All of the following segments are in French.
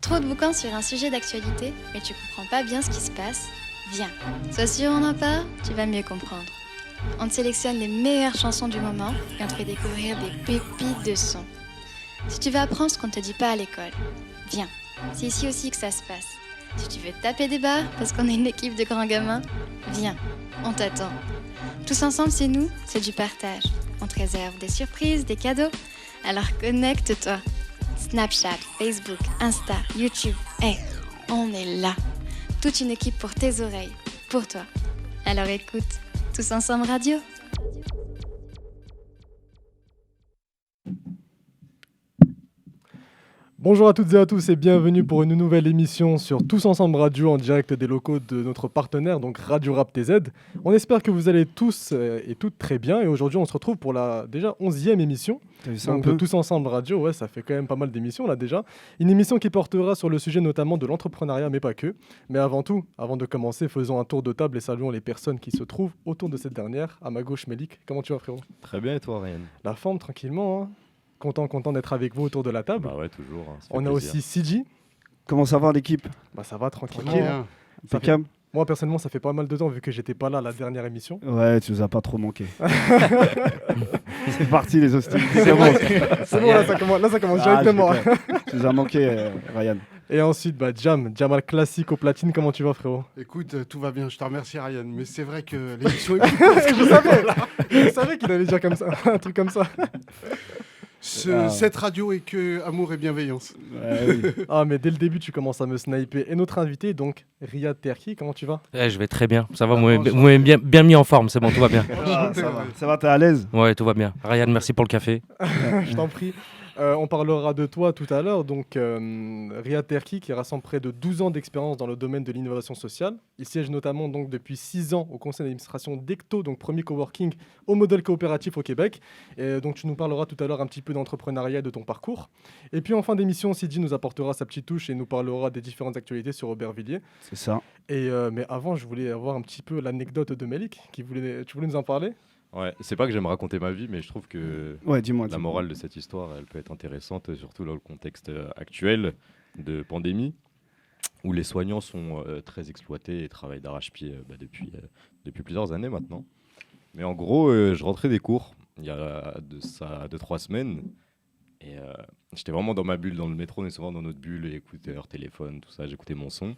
trop de bouquins sur un sujet d'actualité, mais tu comprends pas bien ce qui se passe? Viens, sois sûr on en parle, tu vas mieux comprendre. On te sélectionne les meilleures chansons du moment et on te fait découvrir des pépites de son. Si tu veux apprendre ce qu'on ne te dit pas à l'école, viens, c'est ici aussi que ça se passe. Si tu veux te taper des barres parce qu'on est une équipe de grands gamins, viens, on t'attend. Tous ensemble, c'est nous, c'est du partage. On te réserve des surprises, des cadeaux. Alors connecte-toi. Snapchat, Facebook, Insta, YouTube. On est là. Toute une équipe pour tes oreilles, pour toi. Alors écoute, Tous ensemble radio. Bonjour à toutes et à tous et bienvenue pour une nouvelle émission sur Tous Ensemble Radio en direct des locaux de notre partenaire, donc Radio Rap TZ. On espère que vous allez tous et toutes très bien et aujourd'hui on se retrouve pour la déjà 11e émission. Donc de Tous Ensemble Radio, ouais, ça fait quand même pas mal d'émissions là déjà. Une émission qui portera sur le sujet notamment de l'entrepreneuriat mais pas que. Mais avant tout, avant de commencer, faisons un tour de table et saluons les personnes qui se trouvent autour de cette dernière. À ma gauche, Melik, comment tu vas frérot? Très bien et toi Ryan? La forme tranquillement, hein. Content d'être avec vous autour de la table. Bah ouais, toujours. Hein, on a aussi CG. Comment ça va l'équipe? Bah ça va tranquillement. Impeccable. Moi personnellement ça fait pas mal de temps vu que j'étais pas là à la dernière émission. Ouais, tu nous as pas trop manqué. C'est parti les hostilités. C'est bon là ça commence directement. Tu nous as manqué Ryan. Et ensuite Jamal classique au platine, comment tu vas frérot? Écoute, tout va bien, je te remercie Ryan, mais c'est vrai que l'émission est parce que je savais qu'il allait dire comme ça, un truc comme ça. Cette radio est que amour et bienveillance. Oui. Ah mais dès le début tu commences à me sniper. Et notre invité donc Riyad Terki, comment tu vas? Je vais très bien, ça va, vous m'avez bien mis en forme, c'est bon, tout va bien. Ça va, t'es à l'aise? Ouais, tout va bien. Ryan, merci pour le café. Je t'en prie. On parlera de toi tout à l'heure. Donc, Riyad Terki, qui rassemble près de 12 ans d'expérience dans le domaine de l'innovation sociale. Il siège notamment donc, depuis 6 ans au conseil d'administration d'Ecto, donc premier coworking au modèle coopératif au Québec. Et donc, tu nous parleras tout à l'heure un petit peu d'entrepreneuriat et de ton parcours. Et puis, en fin d'émission, Sidi nous apportera sa petite touche et nous parlera des différentes actualités sur Aubervilliers. C'est ça. Et, mais avant, je voulais avoir un petit peu l'anecdote de Melik. Tu voulais nous en parler? Ouais, c'est pas que j'aime raconter ma vie, mais je trouve que dis-moi. Morale de cette histoire, elle peut être intéressante, surtout dans le contexte actuel de pandémie, où les soignants sont très exploités et travaillent d'arrache-pied depuis plusieurs années maintenant. Mais en gros, je rentrais des cours, il y a de ça 2-3 semaines, et j'étais vraiment dans ma bulle, dans le métro, on est souvent dans notre bulle, écouteurs, téléphone, tout ça, j'écoutais mon son.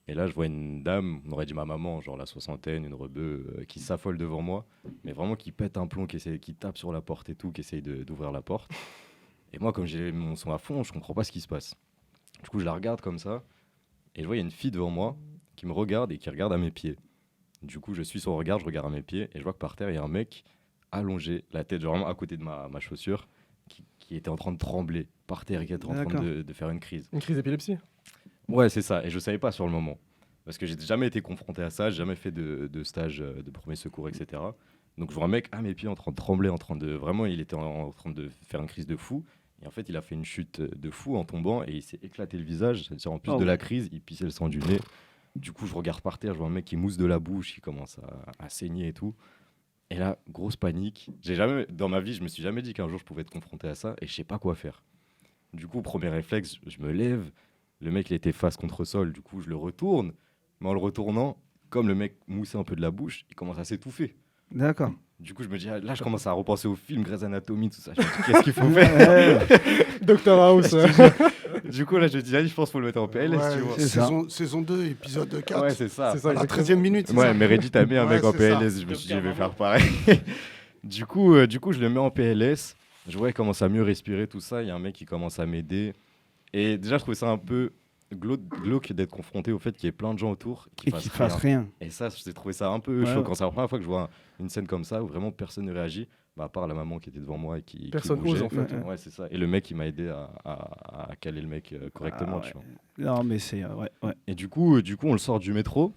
Et là, je vois une dame, on aurait dit ma maman, genre la soixantaine, une rebeu, qui s'affole devant moi, mais vraiment qui pète un plomb, qui tape sur la porte et tout, qui essaye d'ouvrir la porte. Et moi, comme j'ai mon son à fond, je comprends pas ce qui se passe. Du coup, je la regarde comme ça, et je vois, il y a une fille devant moi qui me regarde et qui regarde à mes pieds. Du coup, je suis son regard, je regarde à mes pieds, et je vois que par terre, il y a un mec allongé, la tête genre vraiment à côté de ma chaussure, qui était en train de trembler par terre et qui était en train de faire une crise. Une crise d'épilepsie? Ouais, c'est ça. Et je savais pas sur le moment. Parce que j'ai jamais été confronté à ça, j'ai jamais fait de stage de premier secours, etc. Donc je vois un mec à mes pieds en train de trembler, vraiment, il était en train de faire une crise de fou. Et en fait, il a fait une chute de fou en tombant et il s'est éclaté le visage. C'est-à-dire, en plus de la crise, il pissait le sang du nez. Du coup, je regarde par terre, je vois un mec qui mousse de la bouche, qui commence à saigner et tout. Et là, grosse panique. Dans ma vie, je me suis jamais dit qu'un jour je pouvais être confronté à ça et je sais pas quoi faire. Du coup, premier réflexe, je me lève. Le mec, il était face contre sol, du coup, je le retourne. Mais en le retournant, comme le mec moussait un peu de la bouche, il commence à s'étouffer. D'accord. Du coup, je me dis, là, je commence à repenser au film Grey's Anatomy, tout ça. Je me dis, qu'est-ce qu'il faut faire? Dr House. Du coup, là, je me dis, je pense qu'il faut le mettre en PLS, tu vois. Saison 2, épisode 4. Ouais, c'est ça. À la 13e minute. Ouais, mais Reddit a mis un mec en PLS. Je me suis dit, je vais faire pareil. Du coup, je le mets en PLS. Je vois, il commence à mieux respirer, tout ça. Il y a un mec qui commence à m'aider. Et déjà, je trouvais ça un peu glauque d'être confronté au fait qu'il y ait plein de gens autour qui fassent rien. Et ça, j'ai trouvé ça un peu choquant. C'est la première fois que je vois une scène comme ça où vraiment personne ne réagit, à part la maman qui était devant moi et qui personne bougeait. ose en fait. Ouais, c'est ça. Et le mec, qui m'a aidé à caler le mec correctement. Tu vois. Non, mais c'est... ouais. Et du coup, on le sort du métro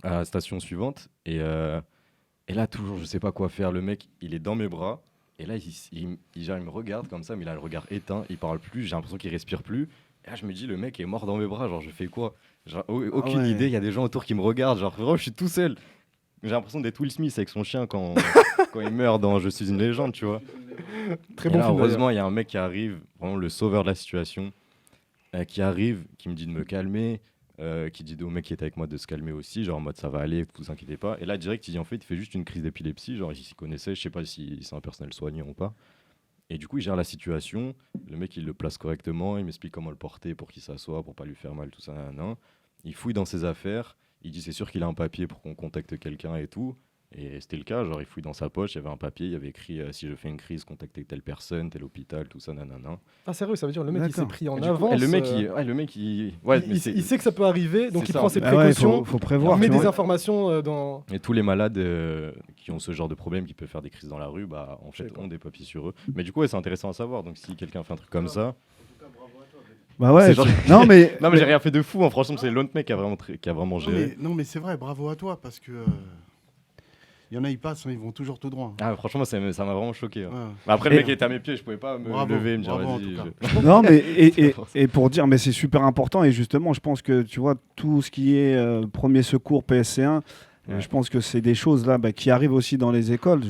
à la station suivante. Et là, toujours, je sais pas quoi faire. Le mec, il est dans mes bras. Et là, il me regarde comme ça, mais il a le regard éteint. Il parle plus. J'ai l'impression qu'il respire plus. Et là, je me dis, le mec est mort dans mes bras. Genre, je fais quoi? Genre, aucune idée. Il y a des gens autour qui me regardent. Genre, vraiment, je suis tout seul. J'ai l'impression d'être Will Smith avec son chien quand il meurt dans Je suis une légende, tu vois. Très bon film. Heureusement, il y a un mec qui arrive, vraiment le sauveur de la situation. qui arrive, qui me dit de me calmer, qui dit au mec qui était avec moi de se calmer aussi, genre en mode ça va aller, vous inquiétez pas. Et là, direct, il dit en fait, il fait juste une crise d'épilepsie, genre il s'y connaissait, je sais pas si c'est un personnel soignant ou pas. Et du coup, il gère la situation, le mec il le place correctement, il m'explique comment le porter pour qu'il s'assoie, pour pas lui faire mal, tout ça, nan. Il fouille dans ses affaires, il dit c'est sûr qu'il a un papier pour qu'on contacte quelqu'un et tout. Et c'était le cas, genre il fouille dans sa poche, il y avait un papier, il y avait écrit si je fais une crise, contactez telle personne, tel hôpital, tout ça, nanana. Ah sérieux, ça veut dire le mec il s'est D'accord. pris en Et du coup, avance. et le mec, ouais, mais il sait que ça peut arriver, donc c'est il ça, prend en ses fait. Ah ouais, précautions. faut prévoir. Il met tu des vois. informations dans. Et tous les malades qui ont ce genre de problème, qui peuvent faire des crises dans la rue, bah en fait D'accord. ont des papiers sur eux. Mais du coup, ouais, c'est intéressant à savoir. Donc si quelqu'un fait un truc comme ça, Bah ouais. C'est genre- Non mais non mais j'ai rien fait de fou. Hein. Franchement, c'est l'autre mec qui a vraiment géré. Non, mais c'est vrai, bravo à toi, parce que il y en a, ils passent, hein, ils vont toujours tout droit. Ah, franchement, ça m'a vraiment choqué. Hein. Ouais. Bah, après, le mec était à mes pieds, je pouvais pas me Bravo, lever et me dire bravo, en vas-y. tout non mais C'est pour ça. et pour dire mais c'est super important et justement je pense que tu vois tout ce qui est premier secours PSC1 Ouais. je pense que c'est des choses là qui arrivent aussi dans les écoles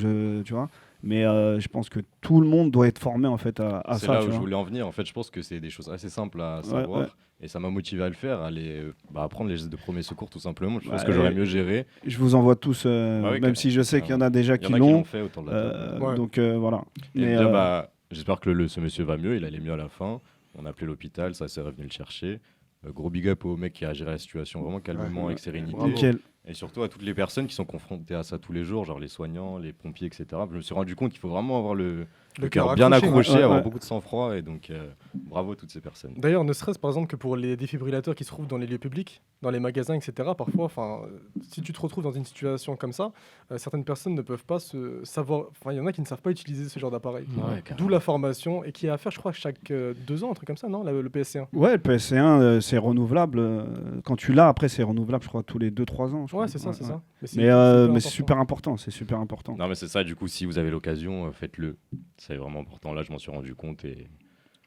tu vois mais je pense que tout le monde doit être formé en fait à C'est ça là tu où je vois. voulais en venir. En fait, je pense que c'est des choses assez simples à savoir. ouais. Et ça m'a motivé à le faire, à aller apprendre les gestes de premier secours tout simplement. Je pense Ouais, que j'aurais et- mieux géré. Je vous envoie tous Bah oui, même carrément. si je sais qu'il y en a déjà Il y qui en a qui l'ont l'ont fait autour de la table. Ouais. donc voilà Et mais déjà, bah, j'espère que ce monsieur va mieux, il allait mieux à la fin. On a appelé l'hôpital, ça s'est revenu le chercher. Gros big up au mec qui a géré la situation vraiment calmement, Ouais. avec sérénité. Bravo. nickel. Et surtout à toutes les personnes qui sont confrontées à ça tous les jours, genre les soignants, les pompiers, etc. Je me suis rendu compte qu'il faut vraiment avoir le cœur bien accroché, ouais, avoir ouais. beaucoup de sang-froid. Et donc, bravo à toutes ces personnes. D'ailleurs, ne serait-ce par exemple que pour les défibrillateurs qui se trouvent dans les lieux publics, dans les magasins, etc. Parfois, si tu te retrouves dans une situation comme ça, certaines personnes ne peuvent pas se savoir. Enfin, il y en a qui ne savent pas utiliser ce genre d'appareil. Ouais, D'où carrément. la formation et qui est à faire, je crois, chaque 2 ans, un truc comme ça, non, le PSC1. Ouais, le PSC1 c'est renouvelable quand tu l'as après c'est renouvelable je crois tous les 2-3 ans je Ouais, crois. c'est ça, c'est ça. Mais hyper c'est super important, c'est super important. Non, mais c'est ça, du coup, si vous avez l'occasion, faites-le. C'est vraiment important. Là, je m'en suis rendu compte. Et,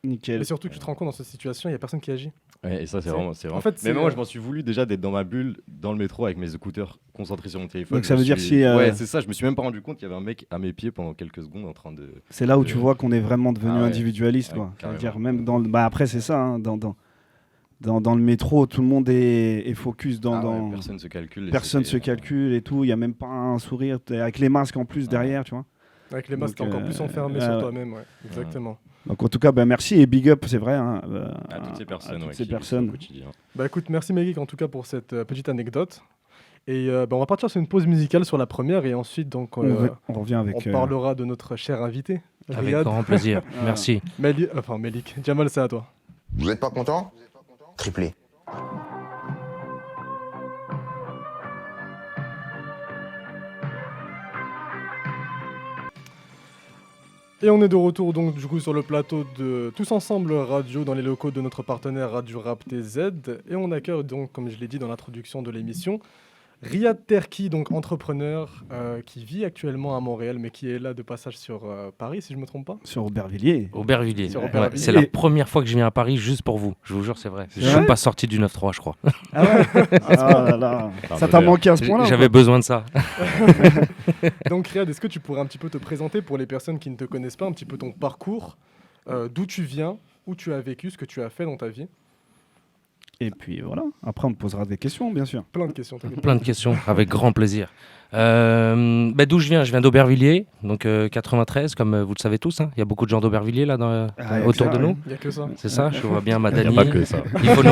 Nickel. Et surtout que tu te rends compte dans cette situation, il n'y a personne qui agit. ouais, et ça, c'est C'est- vraiment. en fait, mais c'est, moi, je m'en suis voulu déjà d'être dans ma bulle, dans le métro, avec mes écouteurs concentrés sur mon téléphone. Donc ça Je veut dire suis- si, Ouais, c'est ça, je me suis même pas rendu compte qu'il y avait un mec à mes pieds pendant quelques secondes en train de. C'est là où tu vois qu'on est vraiment devenu Ah ouais. individualiste. Ouais, Quoi. carrément. C'est-à-dire même dans le... Bah après c'est ça, hein, dans le métro, tout le monde est focus Ah ouais, dans... personne se calcule. et Personne c'était- se calcule et tout, il n'y a même pas un sourire, avec les masques en plus Ah. derrière, tu vois. Avec les masques, Donc, t'es encore plus enfermé ouais. sur toi-même. Ouais. Exactement. Donc en tout cas, bah, merci et big up, c'est vrai. Hein, À toutes ces personnes, toutes ouais, ces qui vivent ça personnes. au quotidien. Bah écoute, merci Melik en tout cas pour cette petite anecdote. Et on va partir sur une pause musicale sur la première et ensuite donc On revient avec... on parlera de notre cher invité. Avec Riyad. grand plaisir. Merci. Melik. Jamal, c'est à toi. Vous n'êtes pas content? Triplé. Et on est de retour donc du coup sur le plateau de Tous Ensemble Radio dans les locaux de notre partenaire Radio Rap TZ et on accueille donc comme je l'ai dit dans l'introduction de l'émission Riyad Terki, donc entrepreneur qui vit actuellement à Montréal mais qui est là de passage sur Paris si je me trompe pas. Sur Aubervilliers. Aubervilliers. Sur Ouais, Aubervilliers. c'est la première fois que je viens à Paris juste pour vous. Je vous jure, c'est vrai. Je vrai suis pas sorti du 9-3, je crois. Ah ouais Ah là là. Enfin, Ça t'a moderne. manqué à ce point-là J'avais besoin de ça. Donc Riyad, est-ce que tu pourrais un petit peu te présenter pour les personnes qui ne te connaissent pas un petit peu ton parcours, d'où tu viens, où tu as vécu, ce que tu as fait dans ta vie? Et puis voilà, après on te posera des questions bien sûr. Plein de questions. t'inquiète pas. Plein de questions, avec grand plaisir. D'où je viens d'Aubervilliers, donc 93, comme vous le savez tous. Hein. Il y a beaucoup de gens d'Aubervilliers là autour de nous. Il n'y a que ça. C'est ça, je vois bien Il n'y Madani. a pas que ça. Il faut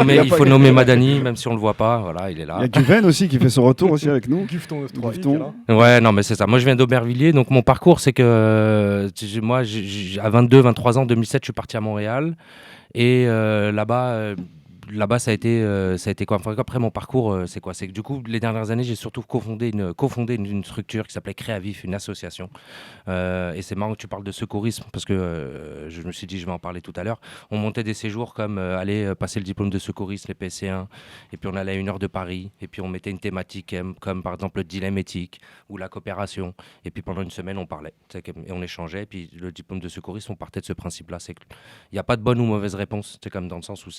nommer Madani, même si on le voit pas. Voilà, il est Il y là. a Guven aussi qui fait son retour aussi avec nous. Gufton 9-3 Gufton. Ouais, non, mais c'est ça. Moi, je viens d'Aubervilliers. Donc, mon parcours, c'est que moi, à 22, 23 ans, 2007, je suis parti à Montréal. Et là-bas, ça a été quoi? Enfin, après, mon parcours, c'est quoi? C'est que du coup, les dernières années, j'ai surtout cofondé une structure qui s'appelait Créavif, une association. Et c'est marrant que tu parles de secourisme parce que je me suis dit, je vais en parler tout à l'heure. On montait des séjours comme aller passer le diplôme de secouriste, les PC1, et puis on allait à 1 heure de Paris, et puis on mettait une thématique comme par exemple le dilemme éthique ou la coopération. Et puis pendant une semaine, on parlait et on échangeait. Et puis le diplôme de secouriste, on partait de ce principe-là. C'est qu'il n'y a pas de bonne ou mauvaise réponse. C'est comme dans le sens où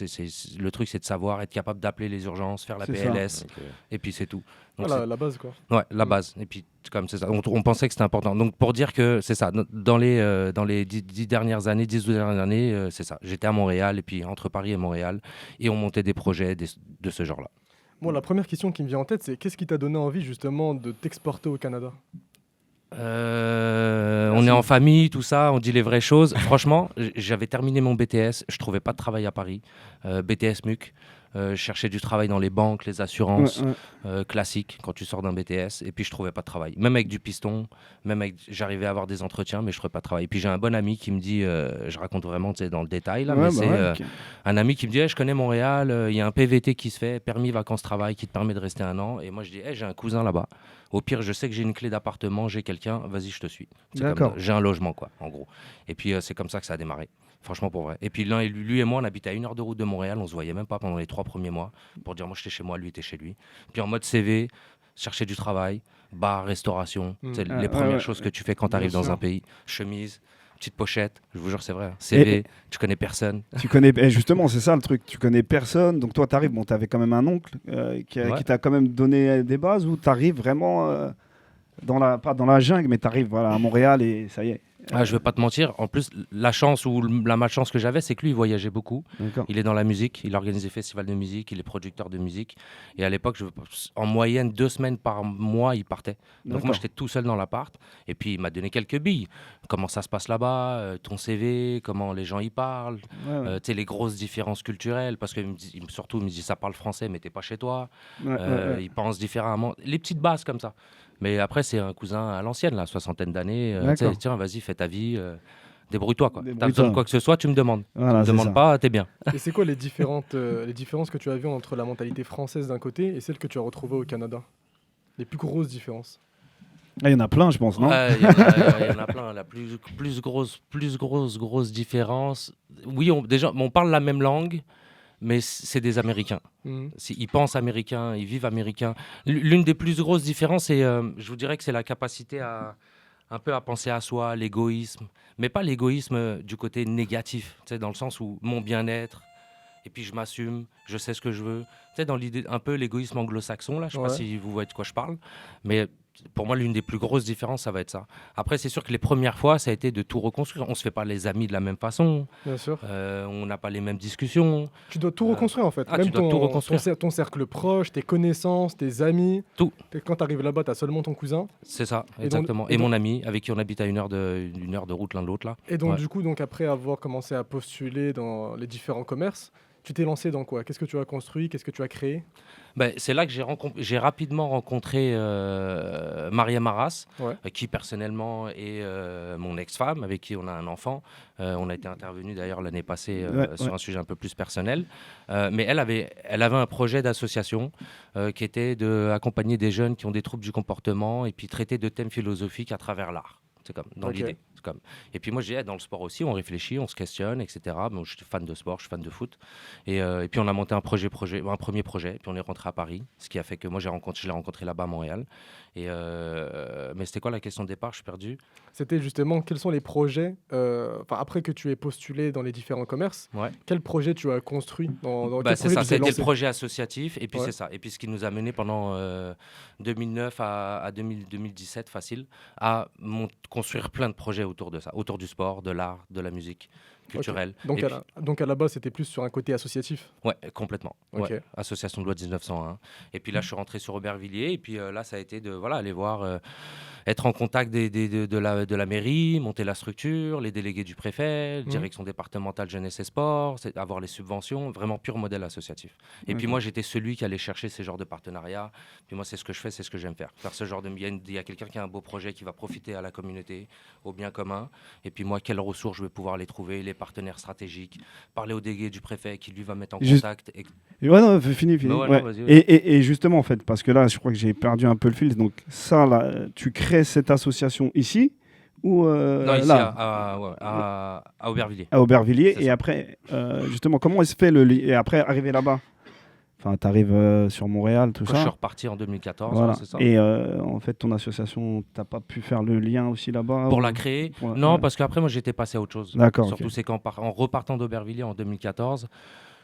le truc, truc, c'est de savoir être capable d'appeler les urgences, faire la C'est ça. PLS, Ok. et puis c'est tout. Donc, Voilà, la base, quoi. ouais, la base. Et puis, comme c'est ça, on pensait que c'était important. Donc, pour dire que c'est ça, dans les 10 dernières années, 10 ou dernières années, c'est ça. J'étais à Montréal, et puis entre Paris et Montréal, et on montait des projets de ce genre-là. Bon, la première question qui me vient en tête, c'est qu'est-ce qui t'a donné envie justement de t'exporter au Canada? On est en famille, tout ça, on dit les vraies choses. Franchement, j'avais terminé mon BTS, je trouvais pas de travail à Paris. BTS MUC, je cherchais du travail dans les banques, les assurances, classiques quand tu sors d'un BTS, et puis je trouvais pas de travail. Même avec du piston, j'arrivais à avoir des entretiens, mais je trouvais pas de travail. Et puis j'ai un bon ami qui me dit, je raconte vraiment dans le détail là, mais c'est ok. un ami qui me dit, je connais Montréal, il y a un PVT qui se fait, permis vacances-travail, qui te permet de rester 1 an. Et moi je dis, j'ai un cousin là-bas. Au pire, je sais que j'ai une clé d'appartement, j'ai quelqu'un, vas-y, je te suis. C'est D'accord. j'ai un logement, quoi, en gros. Et puis, c'est comme ça que ça a démarré, franchement, pour vrai. Et puis, lui et moi, on habitait à 1 heure de route de Montréal, on se voyait même pas pendant les 3 premiers mois, pour dire, moi, j'étais chez moi, lui était chez lui. Puis, en mode CV, chercher du travail, bar, restauration, c'est les premières choses que tu fais quand tu arrives Bien dans sûr. un pays. Chemise, petite pochette, je vous jure, c'est vrai. hein. CV, tu connais personne. Tu connais, justement, c'est ça le truc. Tu connais personne. Donc toi, t'arrives. Bon, t'avais quand même un oncle qui Ouais. t'a quand même donné des bases, ou t'arrives vraiment pas dans la jungle, mais t'arrives voilà à Montréal et ça y est. Ah, je vais pas te mentir, en plus, la chance ou la malchance que j'avais, c'est que lui, il voyageait beaucoup. D'accord. Il est dans la musique, il organise des festivals de musique, il est producteur de musique. Et à l'époque, en moyenne, 2 semaines par mois, il partait. Donc moi, D'accord. j'étais tout seul dans l'appart. Et puis, il m'a donné quelques billes. Comment ça se passe là-bas, ton CV, comment les gens y parlent, Ouais, ouais. tu sais, les grosses différences culturelles. Parce que surtout, il me dit, ça parle français, mais t'es pas chez toi. Ouais, ouais, ouais. Ils pensent différemment. Les petites bases comme ça. Mais après, c'est un cousin à l'ancienne, là, 60aine d'années. Tu sais, D'accord. tiens, vas-y, fais ta vie. Débrouille-toi, quoi. T'as Débrouille-toi. besoin de quoi que ce soit, tu me demandes. Voilà, Tu c'est me demandes ça. pas, t'es bien. Et c'est quoi les différences que tu as vues entre la mentalité française d'un côté et celle que tu as retrouvée au Canada? Les plus grosses différences? Ah, il y en a plein, je pense, non? Ouais, il y en a plein. La plus grosse différence. Oui, déjà, on parle la même langue, mais c'est des Américains. Mhm. Ils pensent américain, ils vivent américain. L'une des plus grosses différences, je vous dirais que c'est la capacité à un peu à penser à soi, l'égoïsme, mais pas l'égoïsme du côté négatif, tu sais, dans le sens où mon bien-être, et puis je m'assume, je sais ce que je veux. Tu sais, dans l'idée, un peu l'égoïsme anglo-saxon, là, je sais pas Ouais. si vous voyez de quoi je parle, mais pour moi, l'une des plus grosses différences, ça va être ça. Après, c'est sûr que les premières fois, ça a été de tout reconstruire. On se fait pas les amis de la même façon, Bien sûr. on n'a pas les mêmes discussions. Tu dois tout reconstruire en fait. Ah, Même tu dois tout reconstruire. ton cercle proche, tes connaissances, tes amis. Tout. Quand tu arrives là-bas, tu as seulement ton cousin. C'est ça, Et donc- exactement. et Et donc- mon ami, avec qui on habite à 1 heure de route l'un de l'autre, là. Et donc, Ouais. du coup, après avoir commencé à postuler dans les différents commerces, tu t'es lancé dans quoi? Qu'est-ce que tu as construit? Qu'est-ce que tu as créé? Ben, c'est là que j'ai rapidement rencontré Mariam Arras, Ouais. qui personnellement est mon ex-femme, avec qui on a un enfant. On a été intervenu d'ailleurs l'année passée sur un sujet un peu plus personnel. Mais elle avait un projet d'association qui était d'accompagner des jeunes qui ont des troubles du comportement et puis traiter de thèmes philosophiques à travers l'art. C'est comme dans Ok. l'idée. C'est comme. Et puis moi, dans le sport aussi, on réfléchit, on se questionne, etc. Bon, je suis fan de sport, je suis fan de foot. Et puis on a monté un premier projet. Puis on est rentré à Paris, ce qui a fait que moi, je l'ai rencontré là-bas à Montréal. Mais c'était quoi la question de départ? Je suis perdu. C'était justement quels sont les projets, après que tu aies postulé dans les différents commerces, Ouais. quel projet tu as construit dans Bah, quel c'est projet ça, tu t'es c'était le lancé? projet associatif. Et puis Ouais. c'est ça. Et puis ce qui nous a mené pendant 2009 à 2017, facile, à construire plein de projets autour de ça, autour du sport, de l'art, de la musique culturelle. Donc, Et donc à la base, c'était plus sur un côté associatif. Ouais, complètement. Ok. Ouais. Association de loi de 1901. Et puis là, je suis rentré sur Aubervilliers. Et puis là, ça a été de aller voir, être en contact de la mairie, monter la structure, les délégués du préfet, direction départementale jeunesse et sport, avoir les subventions, vraiment pur modèle associatif. Et puis moi, j'étais celui qui allait chercher ces genres de partenariats. Puis moi, c'est ce que je fais, c'est ce que j'aime faire. Faire ce genre de... Il y a quelqu'un qui a un beau projet qui va profiter à la communauté, au bien commun. Et puis moi, quelles ressources je vais pouvoir les trouver, les partenaires stratégiques, parler au délégué du préfet qui lui va mettre en contact. Et ouais, non, fini. Bah ouais, Ouais. non, vas-y, vas-y. Et justement, en fait, parce que là, je crois que j'ai perdu un peu le fil. Donc ça, là, tu crées cette association ici ou Non, ici, là, à Aubervilliers. à Aubervilliers. C'est Et ça. après, justement, comment se fait et après, arriver là-bas? Enfin, tu arrives sur Montréal, tout Quand je suis ça. reparti en 2014, Voilà. ouais, c'est ça. Et en fait, ton association, t'as pas pu faire le lien aussi là-bas Pour ou- la créer, pour la- non, ouais. parce qu'après, moi, j'étais passé à autre chose. D'accord, Surtout, ok. c'est qu'en repartant d'Aubervilliers en 2014,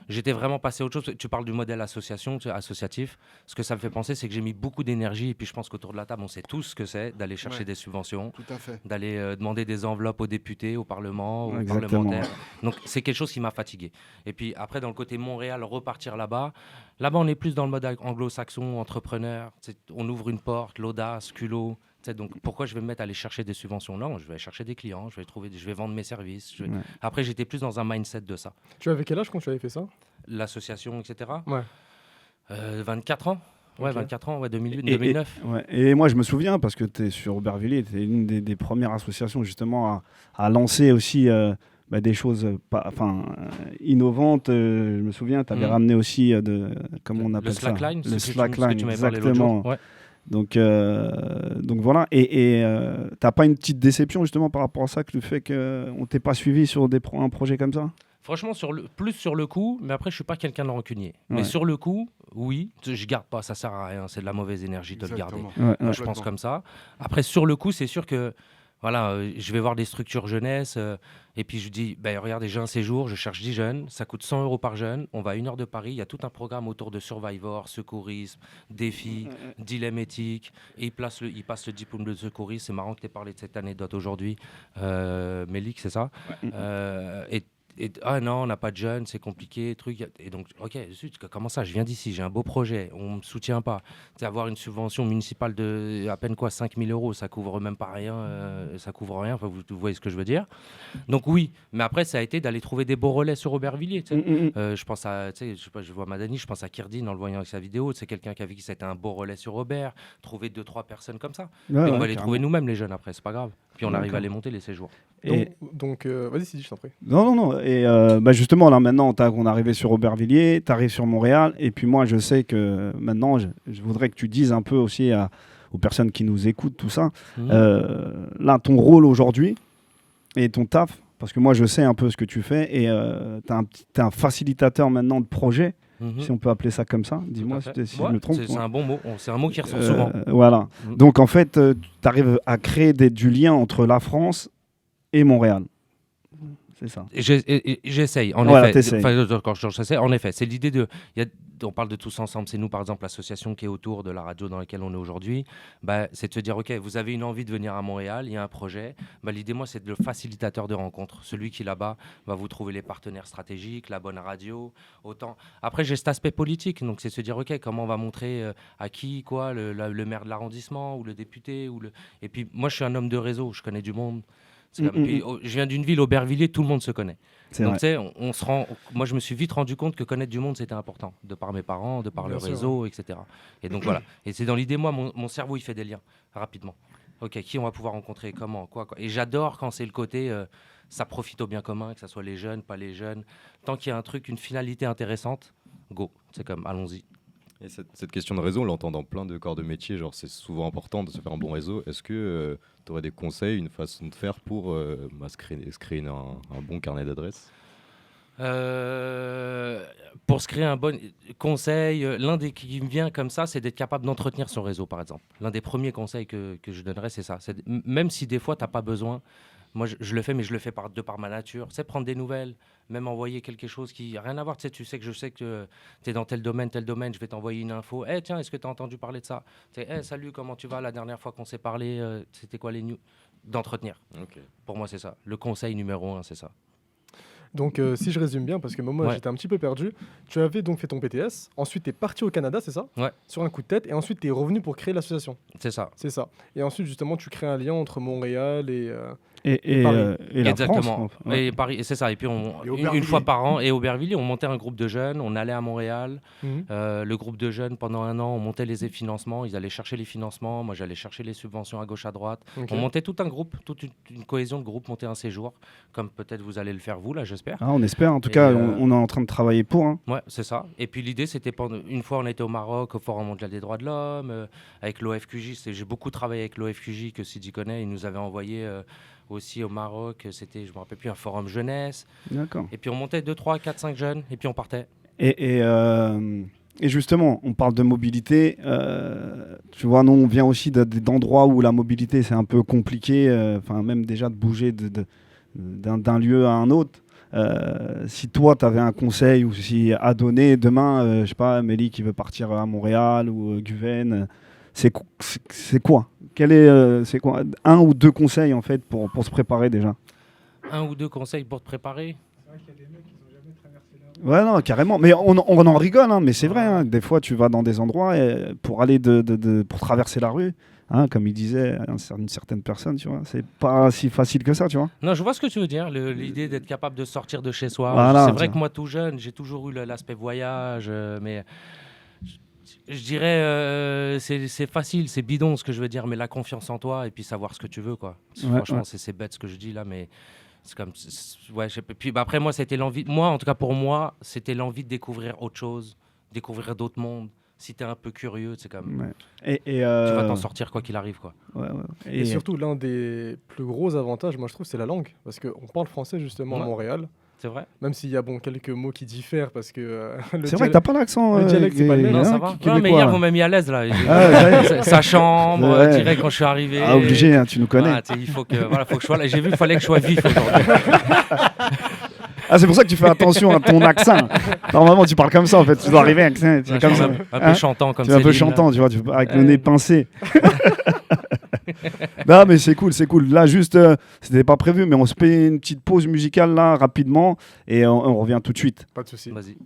j'étais vraiment passé à autre chose. Tu parles du modèle associatif. Ce que ça me fait penser, c'est que j'ai mis beaucoup d'énergie. Et puis je pense qu'autour de la table, on sait tous ce que c'est d'aller chercher Ouais. des subventions, Tout à fait. d'aller demander des enveloppes aux députés, au Parlement, aux Exactement. parlementaires. Donc c'est quelque chose qui m'a fatigué. Et puis après, dans le côté Montréal, repartir là-bas, on est plus dans le mode anglo-saxon, entrepreneur. On ouvre une porte, l'audace, culot. Donc pourquoi je vais me mettre à aller chercher des subventions? Non, je vais aller chercher des clients, je vais vendre mes services. Ouais. Après, j'étais plus dans un mindset de ça. Tu avais quel âge quand tu avais fait ça? L'association, etc. Ouais. 24 ans. Ouais, Ok. 24 ans, ouais, 2008, Et- 2009. Ouais. Et moi, je me souviens, parce que tu es sur Aubervilliers, tu es une des premières associations justement à lancer aussi des choses innovantes. Je me souviens, tu avais Mhm. ramené aussi comment on Le appelle ça? slackline, Le ce que slackline, tu m'avais parlé l'autre jour. exactement. Ouais. Donc voilà. Et t'as pas une petite déception justement par rapport à ça, que le fait qu'on t'ait pas suivi sur un projet comme ça? Franchement, plus sur le coup, mais après, je suis pas quelqu'un de rancunier. Mais Ouais. sur le coup, oui, je garde pas, ça sert à rien, c'est de la mauvaise énergie de le garder. Exactement. Ouais, Moi, ouais. je pense comme ça. Après, sur le coup, c'est sûr que voilà, je vais voir des structures jeunesse et puis je dis, regardez, j'ai un séjour, je cherche 10 jeunes, ça coûte 100 € par jeune, on va à 1 heure de Paris, il y a tout un programme autour de Survivor, secourisme, défi, dilemme éthique, et il passe le diplôme de secouriste. C'est marrant que tu aies parlé de cette anecdote aujourd'hui, Mélik, c'est ça? Ah non, on n'a pas de jeunes, c'est compliqué, truc. Et donc, ok, zut, comment ça? Je viens d'ici, j'ai un beau projet, on ne me soutient pas. Avoir une subvention municipale de à peine 5 000 €, ça couvre même pas rien, ça couvre rien. Enfin, vous voyez ce que je veux dire. Donc oui, mais après, ça a été d'aller trouver des beaux relais sur Aubervilliers. Tu sais. Je pense à, tu sais, je sais pas, je vois Madani, je pense à Kirdine en le voyant avec sa vidéo. C'est quelqu'un qui a vu que c'était un beau relais sur Aubert. Trouver 2-3 personnes comme ça. Ouais, Et on ouais, va les carrément. trouver nous-mêmes, les jeunes, après, c'est pas grave. Puis on arrive D'accord. à les monter, les séjours. Et- Donc, vas-y, Sidi, je t'en prie. Non. Et justement, là, maintenant, on est arrivé sur Aubervilliers, tu arrives sur Montréal. Et puis moi, je sais que maintenant, je voudrais que tu dises un peu aussi aux personnes qui nous écoutent, tout ça. Là, ton rôle aujourd'hui et ton taf, parce que moi, je sais un peu ce que tu fais. Et tu es un facilitateur maintenant de projet, Mhm. si on peut appeler ça comme ça. Dis-moi Tout à fait. si je Ouais, me trompe. C'est un bon mot. C'est un mot qui ressort souvent. Voilà. Mhm. Donc, en fait, tu arrives à créer du lien entre la France et Montréal. C'est ça. J'essaye, en Voilà, effet. t'essayes. Quand j'essaie, en effet, c'est l'idée de. On parle de tous ensemble, c'est nous par exemple l'association qui est autour de la radio dans laquelle on est aujourd'hui. C'est de se dire, ok, vous avez une envie de venir à Montréal, il y a un projet. L'idée, moi, c'est de le facilitateur de rencontre. Celui qui là-bas va vous trouver les partenaires stratégiques, la bonne radio. Autant. Après, j'ai cet aspect politique, donc c'est de se dire, ok, comment on va montrer à qui, quoi, le maire de l'arrondissement ou le député Et puis, moi, je suis un homme de réseau, je connais du monde. Puis, je viens d'une ville, Aubervilliers, tout le monde se connaît. C'est Donc, vrai. tu sais, on se rend. Moi, je me suis vite rendu compte que connaître du monde, c'était important, de par mes parents, de par Bien le sûr, réseau, etc. Et donc, voilà. Et c'est dans l'idée, moi, mon cerveau, il fait des liens rapidement. Ok, qui on va pouvoir rencontrer, comment, quoi. Et j'adore quand c'est le côté, ça profite au bien commun, que ce soit les jeunes, pas les jeunes. Tant qu'il y a un truc, une finalité intéressante, go. C'est comme, allons-y. Et cette question de réseau, on l'entend dans plein de corps de métier, genre c'est souvent important de se faire un bon réseau. Est-ce que tu aurais des conseils, une façon de faire pour se créer un bon carnet d'adresses? Pour se créer un bon conseil, l'un des qui me vient comme ça, c'est d'être capable d'entretenir son réseau, par exemple. L'un des premiers conseils que je donnerais, c'est ça. Même si des fois, tu n'as pas besoin, moi je le fais, mais je le fais de par ma nature. C'est prendre des nouvelles, même envoyer quelque chose qui n'a rien à voir. Tu sais que je sais que tu es dans tel domaine, je vais t'envoyer une info. Tiens, est-ce que tu as entendu parler de ça? Salut, comment tu vas? La dernière fois qu'on s'est parlé, c'était quoi les news? D'entretenir. Ok. Pour moi, c'est ça. Le conseil numéro 1, c'est ça. Donc, si je résume bien, parce que moi, Ouais. j'étais un petit peu perdu, tu avais donc fait ton BTS, ensuite tu es parti au Canada, c'est ça? Ouais. Sur un coup de tête, et ensuite tu es revenu pour créer l'association. C'est ça. C'est ça. Et ensuite, justement, tu crées un lien entre Montréal et. Et Paris. la Exactement. France. Ouais. Et Paris, c'est ça. Et puis Et une Aubervilliers. fois par an, et Aubervilliers, on montait un groupe de jeunes, on allait à Montréal. Mhm. Le groupe de jeunes, pendant un an, on montait les financements. Ils allaient chercher les financements. Moi, j'allais chercher les subventions à gauche, à droite. Ok. On montait tout un groupe, toute une cohésion de groupe, monter un séjour, comme peut-être vous allez le faire vous, là, j'espère. Ah, on espère. En tout Et, cas, on est en train de travailler pour. Hein. Ouais, c'est ça. Et puis l'idée, c'était une fois, on était au Maroc, au Forum mondial des droits de l'homme, avec l'OFQJ. J'ai beaucoup travaillé avec l'OFQJ, que Sidi connaît. Il nous avait envoyé aussi au Maroc. C'était, je me rappelle plus, un forum jeunesse. D'accord. Et puis on montait 2, 3, 4, 5 jeunes, et puis on partait. Et justement, on parle de mobilité. Tu vois, nous, on vient aussi d'endroits où la mobilité, c'est un peu compliqué. Enfin, même déjà de bouger d'un lieu à un autre. Si toi, tu avais un conseil ou si à donner demain, je sais pas, Mélie qui veut partir à Montréal ou Guven, c'est quoi? C'est quoi un ou deux conseils en fait pour se préparer déjà? Un ou deux conseils pour te préparer? Ouais, non, carrément. Mais on en rigole, hein, mais c'est vrai. Hein, des fois, tu vas dans des endroits pour aller pour traverser la rue, hein, comme il disait une certaine personne, tu vois, c'est pas si facile que ça, tu vois. Non, je vois ce que tu veux dire, l'idée d'être capable de sortir de chez soi. Voilà, c'est vrai tiens. que moi, tout jeune, j'ai toujours eu l'aspect voyage, mais je dirais, c'est facile, c'est bidon ce que je veux dire, mais la confiance en toi et puis savoir ce que tu veux, quoi. Franchement, ouais. c'est bête ce que je dis là, mais c'est comme, ouais, je sais pas. Puis après, moi, c'était l'envie, moi, en tout cas pour moi, c'était l'envie de découvrir autre chose, découvrir d'autres mondes. Si t'es un peu curieux, c'est comme, Ouais. tu vas t'en sortir quoi qu'il arrive, quoi. Ouais, ouais. Et surtout, l'un des plus gros avantages, moi je trouve, c'est la langue. Parce qu'on parle français justement à Ouais. Montréal. C'est vrai. Même s'il y a quelques mots qui diffèrent parce que C'est vrai que t'as pas l'accent. le dialecte, c'est pas le même. Non, ça va. Non, mais hier, vous m'avez mis à l'aise, là. Sa chambre, Ouais. direct quand je suis arrivé. Ah, obligé, hein, tu nous connais. Voilà, il faut que je sois là. J'ai vu, il fallait que je sois vif aujourd'hui. Ah, c'est pour ça que tu fais attention à ton accent. Normalement, tu parles comme ça, en fait. Tu dois arriver avec ça. Je Comme suis ça. un peu Hein, chantant comme tu es un peu Céline, chantant, là. tu vois, avec le nez pincé. Non, mais c'est cool, c'est cool. Là, juste, c'était pas prévu, mais on se fait une petite pause musicale, là, rapidement, et on revient tout de suite. Pas de souci. Vas-y.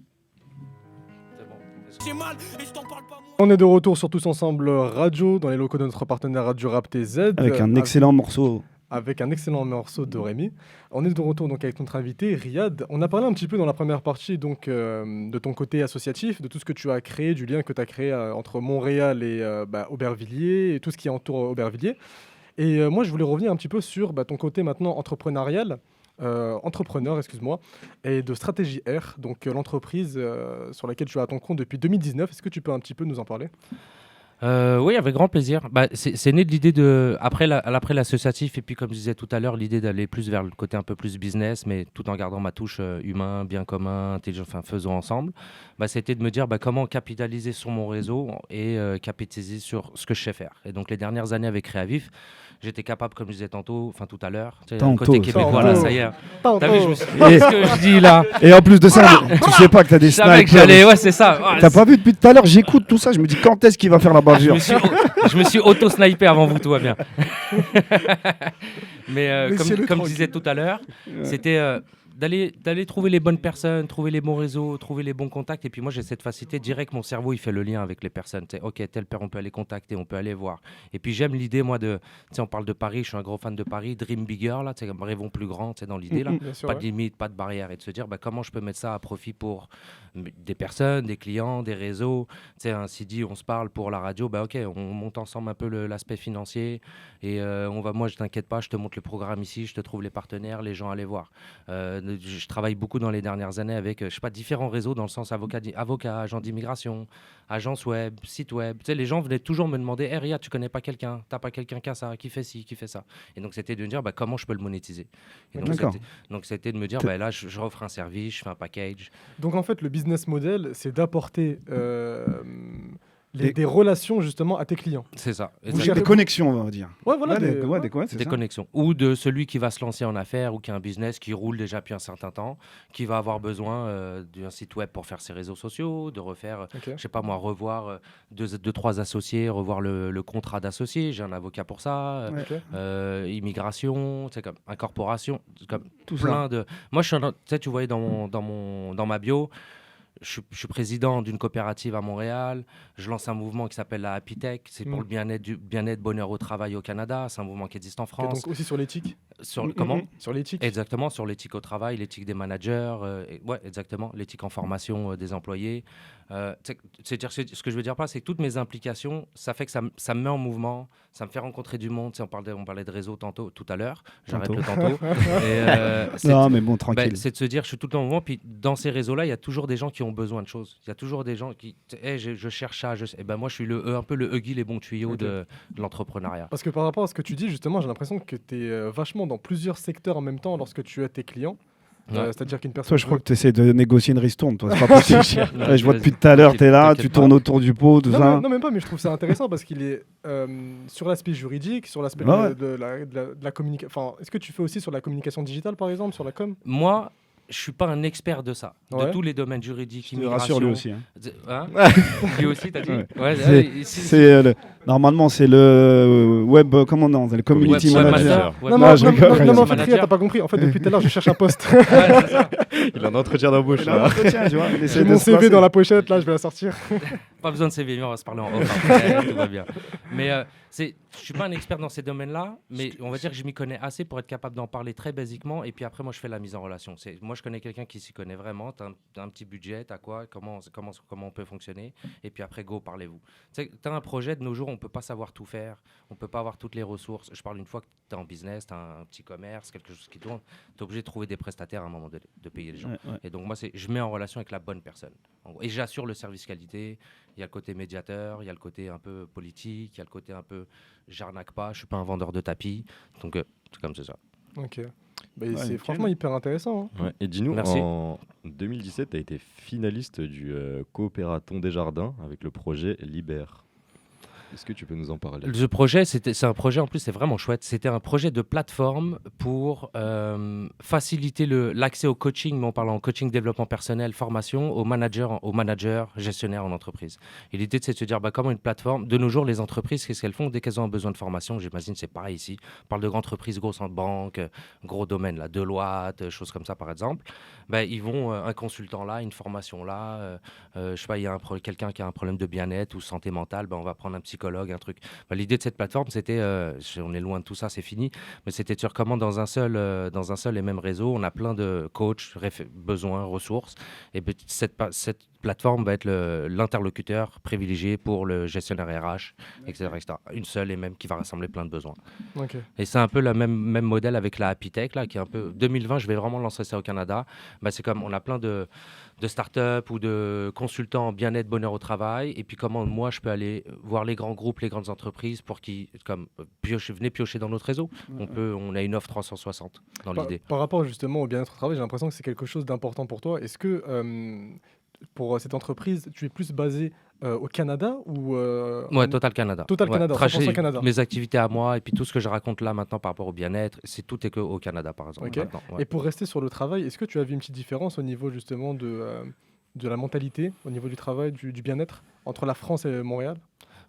C'est bon. On est de retour sur Tous Ensemble Radio, dans les locaux de notre partenaire Radio Rap TZ. Avec un excellent morceau. Avec un excellent morceau de Rémi. On est de retour donc avec notre invité Riyad. On a parlé un petit peu dans la première partie donc, de ton côté associatif, de tout ce que tu as créé, du lien que tu as créé entre Montréal et Aubervilliers et tout ce qui entoure Aubervilliers. Et moi, je voulais revenir un petit peu sur ton côté maintenant entrepreneurial, entrepreneur, excuse-moi, et de Stratégie R, donc l'entreprise sur laquelle tu as ton compte depuis 2019. Est-ce que tu peux un petit peu nous en parler ? Oui, avec grand plaisir. C'est né de l'idée de, après l'associatif, et puis comme je disais tout à l'heure, l'idée d'aller plus vers le côté un peu plus business, mais tout en gardant ma touche humain, bien commun, intelligent, enfin faisons ensemble. C'était de me dire comment capitaliser sur mon réseau et capitaliser sur ce que je sais faire. Et donc les dernières années avec Réavif, j'étais capable, comme je disais tout à l'heure, tu sais, le côté québécois, là, ça y est. T'as vu, je me suis dit, ce que je dis là. Et en plus de ça, tu sais pas que t'as des Je savais que snipers. j'allais, ouais, c'est ça. T'as pas vu depuis tout à l'heure, j'écoute tout ça, je me dis quand est-ce qu'il va faire la bavure. Je me suis auto-snipé avant vous, tout va bien. Mais comme je disais tout à l'heure, c'était d'aller trouver les bonnes personnes, trouver les bons réseaux, trouver les bons contacts. Et puis moi, j'ai cette facilité, direct, mon cerveau, il fait le lien avec les personnes. T'sais, ok, tel père, on peut aller contacter, on peut aller voir. Et puis j'aime l'idée, moi, on parle de Paris, je suis un gros fan de Paris, dream bigger, là, rêvons plus grand, dans l'idée, là. Bien sûr, Pas de limite, pas de barrière. Et de se dire, comment je peux mettre ça à profit pour des personnes, des clients, des réseaux. Ainsi dit, on se parle pour la radio, ok, on monte ensemble un peu l'aspect financier. Et moi, je t'inquiète pas, je te montre le programme ici, je te trouve les partenaires, les gens à aller voir. Je travaille beaucoup dans les dernières années avec différents réseaux, dans le sens avocat, agent d'immigration, agence web, site web. Les gens venaient toujours me demander hey, Riyad, tu connais pas quelqu'un, t'as pas quelqu'un qui a ça, qui fait ci, qui fait ça. Et donc c'était de me dire comment je peux le monétiser. Et donc c'était de me dire là je offre un service, je fais un package. Donc en fait le business model c'est d'apporter des relations justement à tes clients. C'est ça. Des connexions, on va dire. Ouais, voilà, des connexions. Ou de celui qui va se lancer en affaires ou qui a un business qui roule déjà depuis un certain temps, qui va avoir besoin d'un site web pour faire ses réseaux sociaux, de refaire, je sais pas moi, revoir deux, trois associés, revoir le contrat d'associé. J'ai un avocat pour ça. Immigration, comme incorporation, comme tout plein ça. de. Moi, tu voyais dans ma bio. Je suis président d'une coopérative à Montréal. Je lance un mouvement qui s'appelle la Happy Tech. C'est pour le bien-être, bonheur au travail au Canada. C'est un mouvement qui existe en France. Donc aussi sur l'éthique. Comment ? Sur l'éthique. Exactement, sur l'éthique au travail, l'éthique des managers. Exactement, l'éthique en formation des employés. Ce que je veux dire c'est que toutes mes implications, ça fait que ça me met en mouvement, ça me fait rencontrer du monde. On parlait de réseau tout à l'heure. J'arrête le tantôt. Non, mais bon, tranquille. C'est de se dire, je suis tout le temps en mouvement. Puis dans ces réseaux-là, il y a toujours des gens qui ont besoin de choses. Il y a toujours des gens qui, je cherche ça. Moi, je suis un peu le Huggy, les bons tuyaux de l'entrepreneuriat. Parce que par rapport à ce que tu dis, justement, j'ai l'impression que tu es vachement dans plusieurs secteurs en même temps lorsque tu as tes clients. C'est-à-dire qu'une personne. Toi, je crois que tu essaies de négocier une ristourne. Toi, c'est pas possible. Je vois depuis tout à l'heure, tu es là, tu tournes autour du pot, tout ça. Non, même pas, mais je trouve ça intéressant parce qu'il est sur l'aspect juridique, sur l'aspect de la communication. Enfin, est-ce que tu fais aussi sur la communication digitale, par exemple, sur la com ? Moi, je suis pas un expert de ça, Ouais. de tous les domaines juridiques, Je te rassure lui aussi. Hein. Hein lui aussi, t'as dit. Ouais. Ouais, Normalement, c'est le web, comment on dit, le community Web manager. manager. Non, Non, je rigole. non, mais en fait, Manager. Ria, t'as pas compris. En fait, depuis tout à l'heure, je cherche un poste. Ouais, c'est ça. Il a un entretien d'embauche Il a un là. entretien, tu vois. il essaie J'ai de mon se CV passer. dans la pochette, là, je vais la sortir. Pas besoin de CV, on va se parler en off après, tout va bien. Mais je suis pas un expert dans ces domaines-là, mais on va dire que je m'y connais assez pour être capable d'en parler très basiquement. Et puis après, moi, je fais la mise en relation. Moi, je connais quelqu'un qui s'y connaît vraiment. T'as un petit budget, t'as quoi, comment on peut fonctionner. Et puis après, go, parlez-vous. Tu as un projet de nos jours, on peut pas savoir tout faire, on peut pas avoir toutes les ressources. Je parle une fois que tu es en business, tu as un petit commerce, quelque chose qui tourne, tu es obligé de trouver des prestataires à un moment donné, de payer les gens. Ouais, ouais. Et donc moi, je mets en relation avec la bonne personne. En gros. Et j'assure le service qualité. Il y a le côté médiateur, il y a le côté un peu politique, il y a le côté un peu j'arnaque pas, je suis pas un vendeur de tapis. Donc c'est comme c'est ça. Ok. Bah, c'est nickel. franchement hyper intéressant. Hein. Ouais. Et dis-nous, Merci. en 2017, tu as été finaliste du Coopératon des Jardins avec le projet Libère. Est-ce que tu peux nous en parler? Le projet, c'est un projet en plus, c'est vraiment chouette. C'était un projet de plateforme pour faciliter l'accès au coaching, mais on parle en coaching, développement personnel, formation aux managers, gestionnaires en entreprise. Et l'idée, c'est de se dire comment une plateforme, de nos jours, les entreprises, qu'est-ce qu'elles font dès qu'elles ont un besoin de formation? J'imagine c'est pareil ici. On parle de grandes entreprises grosses en banque, gros domaines, là, Deloitte, choses comme ça par exemple. Ils vont, un consultant là, une formation là, je sais pas, il y a quelqu'un qui a un problème de bien-être ou santé mentale, on va prendre un psychologue, un truc. L'idée de cette plateforme, c'était, on est loin de tout ça, c'est fini, mais c'était de dire comment dans un seul et même réseau, on a plein de coachs, besoins, ressources, et cette plateforme va être l'interlocuteur privilégié pour le gestionnaire RH, etc., etc. Une seule et même qui va rassembler plein de besoins. Ok. Et c'est un peu le même modèle avec la Happy Tech, là, qui est un peu 2020, je vais vraiment lancer ça au Canada. C'est comme on a plein de startups ou de consultants en bien-être, bonheur au travail, et puis comment moi je peux aller voir les grands groupes, les grandes entreprises pour qu'ils venez piocher dans notre réseau. On a une offre 360 dans l'idée. Par rapport justement au bien-être au travail, j'ai l'impression que c'est quelque chose d'important pour toi. Est-ce que pour cette entreprise, tu es plus basé au Canada ou Ouais, Total Canada. Total Canada, 100% Canada. Mes activités à moi et puis tout ce que je raconte là maintenant par rapport au bien-être, tout est que au Canada par exemple. Ok. Maintenant, ouais. Et pour rester sur le travail, est-ce que tu as vu une petite différence au niveau justement de la mentalité, au niveau du travail, du bien-être entre la France et Montréal?